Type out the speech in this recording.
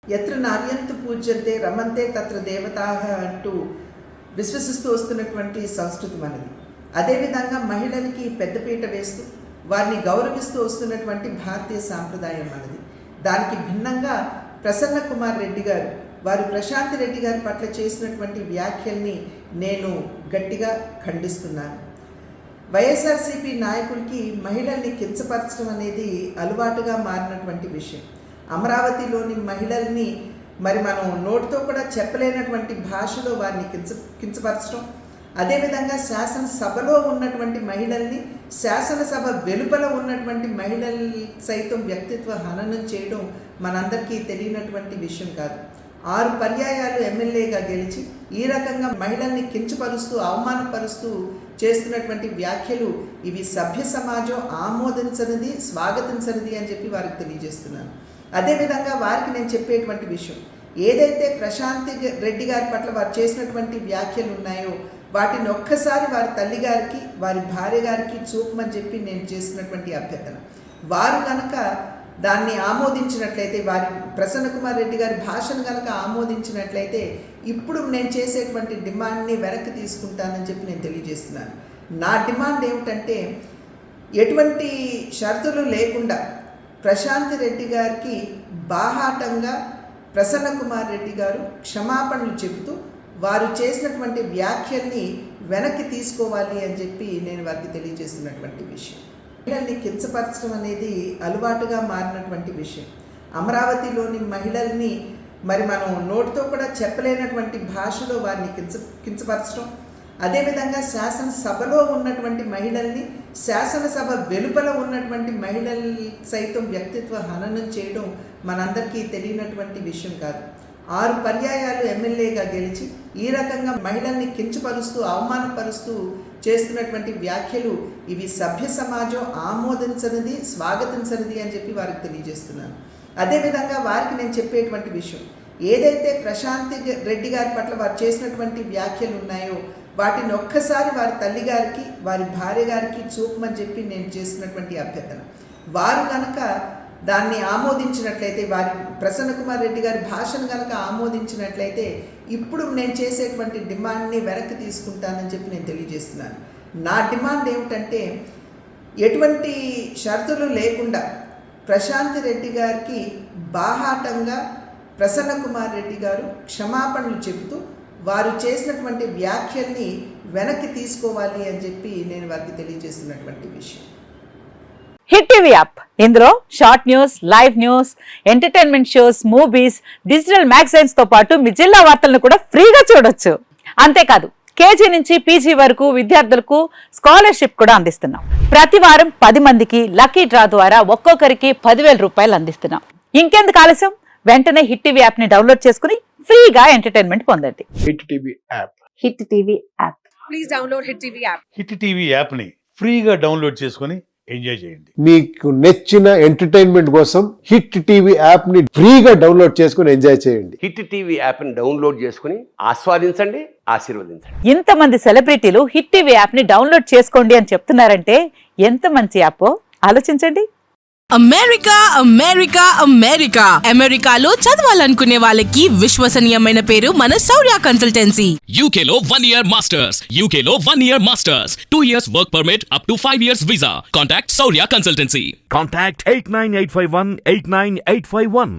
ఎత్ర నార్యంతు పూజ్యంతే రమంతే తత్ర దేవతాః అంటూ విశ్వసిస్తూ వస్తున్నటువంటి సంస్కృతి మనది. అదేవిధంగా మహిళలకి పెద్దపీట వేస్తూ వారిని గౌరవిస్తూ వస్తున్నటువంటి భారతీయ సాంప్రదాయం మనది. దానికి భిన్నంగా ప్రసన్న కుమార్ రెడ్డి గారు వారు ప్రశాంతి రెడ్డి గారి పట్ల చేసినటువంటి వ్యాఖ్యల్ని నేను గట్టిగా ఖండిస్తున్నాను. వైఎస్ఆర్సీపీ నాయకులకి మహిళల్ని కించపరచడం అనేది అలవాటుగా మారినటువంటి విషయం. అమరావతిలోని మహిళల్ని మనం నోటితో కూడా చెప్పలేనటువంటి భాషలో వారిని కించపరచడం, అదేవిధంగా శాసనసభలో ఉన్నటువంటి మహిళల్ని శాసనసభ వెలుపల ఉన్నటువంటి మహిళలు సైతం వ్యక్తిత్వ హననం చేయడం మనందరికీ తెలియనటువంటి విషయం కాదు. 6 పర్యాయాలు ఎమ్మెల్యేగా గెలిచి ఈ రకంగా మహిళల్ని కించపరుస్తూ అవమానపరుస్తూ చేస్తున్నటువంటి వ్యాఖ్యలు ఇవి సభ్య సమాజం ఆమోదించనిది, స్వాగతించనిది అని చెప్పి వారికి తెలియజేస్తున్నాను. అదేవిధంగా వారికి నేను చెప్పేటువంటి విషయం, ఏదైతే ప్రశాంతి రెడ్డి గారి పట్ల వారు చేసినటువంటి వ్యాఖ్యలు ఉన్నాయో వాటిని ఒక్కసారి వారి తల్లి గారికి వారి భార్య గారికి చూపమని చెప్పి నేను చేసినటువంటి అభ్యర్థన. వారు కనుక దాన్ని ఆమోదించినట్లయితే, వారి ప్రసన్న కుమార్ రెడ్డి గారి భాషను కనుక ఆమోదించినట్లయితే ఇప్పుడు నేను చేసేటువంటి డిమాండ్ని వెనక్కి తీసుకుంటానని చెప్పి నేను తెలియజేస్తున్నాను. నా డిమాండ్ ఏమిటంటే, ఎటువంటి షరతులు లేకుండా ప్రశాంతి రెడ్డి గారికి బాహాటంగా ప్రసన్న కుమార్ రెడ్డి గారు క్షమాపణలు చెబుతూ వారు చేసినటువంటి వ్యాఖ్యల్ని వెనక్కి తీసుకోవాలి అని చెప్పి నేను వారికి తెలియజేస్తున్నటువంటి విషయం. మహిళల్ని కించపరచడం అనేది అలవాటుగా మారినటువంటి విషయం. అమరావతిలోని మహిళల్ని మనం నోటితో కూడా చెప్పలేనటువంటి భాషలో వారిని కించపరచడం, అదేవిధంగా శాసనసభలో ఉన్నటువంటి మహిళల్ని శాసనసభ వెలుపల ఉన్నటువంటి మహిళలు సైతం వ్యక్తిత్వ హననం చేయడం మనందరికీ తెలియనటువంటి విషయం కాదు. 6 పర్యాయాలు ఎమ్మెల్యేగా గెలిచి ఈ రకంగా మహిళల్ని కించపరుస్తూ అవమానపరుస్తూ చేస్తున్నటువంటి వ్యాఖ్యలు ఇవి సభ్య సమాజం ఆమోదించనిది, స్వాగతించనిది అని చెప్పి వారికి తెలియజేస్తున్నాను. అదేవిధంగా వారికి నేను చెప్పేటువంటి విషయం, ఏదైతే ప్రశాంతి రెడ్డి గారి పట్ల వారు చేసినటువంటి వ్యాఖ్యలు ఉన్నాయో వాటిని ఒక్కసారి వారి తల్లి గారికి వారి భార్య గారికి చూపమని చెప్పి నేను చేసినటువంటి అభ్యర్థన. వారు కనుక దాన్ని ఆమోదించినట్లయితే, వారి ప్రసన్న కుమార్ రెడ్డి గారి భాషను కనుక ఆమోదించినట్లయితే ఇప్పుడు నేను చేసేటువంటి డిమాండ్ని వెనక్కి తీసుకుంటానని చెప్పి నేను తెలియజేస్తున్నాను. నా డిమాండ్ ఏమిటంటే, ఎటువంటి షరతులు లేకుండా ప్రశాంతి రెడ్డి గారికి బాహాటంగా ప్రసన్న కుమార్ రెడ్డి గారు క్షమాపణలు చెబుతూ వారు చేసినటువంటి వ్యాఖ్యల్ని వెనక్కి తీసుకోవాలి అని చెప్పి నేను వారికి తెలియజేస్తున్నటువంటి విషయం. హిట్ టీవీ యాప్, ఇందులో short news, live news, entertainment shows, movies, digital magazines తో పాటు మీ జిల్లా వార్తలను కూడా ఫ్రీగా చూడొచ్చు. అంతేకాదు కేజీ నుంచి పీజీ వరకు విద్యార్థులకు స్కాలర్షిప్ కూడా అందిస్తున్నాం. ప్రతి వారం 10 మందికి లక్కీ డ్రా ద్వారా ఒక్కొక్కరికి 10,000 రూపాయలు అందిస్తున్నాం. ఇంకెందుకు ఆలస్యం, వెంటనే హిట్ టీవీ యాప్ ని డౌన్లోడ్ చేసుకుని ఫ్రీగా ఎంటర్టైన్మెంట్ పొందండి. Hit TV app. Hit TV app. Please download hit TV app. Hit TV app ని ఫ్రీగా డౌన్లోడ్ చేసుకుని ఎంజాయ్ చేయండి. మీకు నచ్చిన ఎంటర్టైన్మెంట్ కోసం హిట్ టీవీ యాప్ ని ఫ్రీగా డౌన్లోడ్ చేసుకుని ఎంజాయ్ చేయండి. హిట్ టీవీ యాప్ ని డౌన్లోడ్ చేసుకుని ఆస్వాదించండి, ఆశీర్వదించండి. ఇంతమంది సెలబ్రిటీలు హిట్ టీవీ యాప్ ని డౌన్లోడ్ చేసుకోండి అని చెప్తున్నారంటే ఎంత మంచి యాప్ ఆలోచించండి. అమెరికా అమెరికా అమెరికా అమెరికాలో చదవాలనుకునే వాళ్ళకి విశ్వసనీయమైన పేరు మన శౌర్య కన్సల్టెన్సీ. UK లో 1 year masters, UK లో 1 year masters, 2 years work permit up to 5 years visa. Contact Saurya Consultancy. Contact 89851 89851.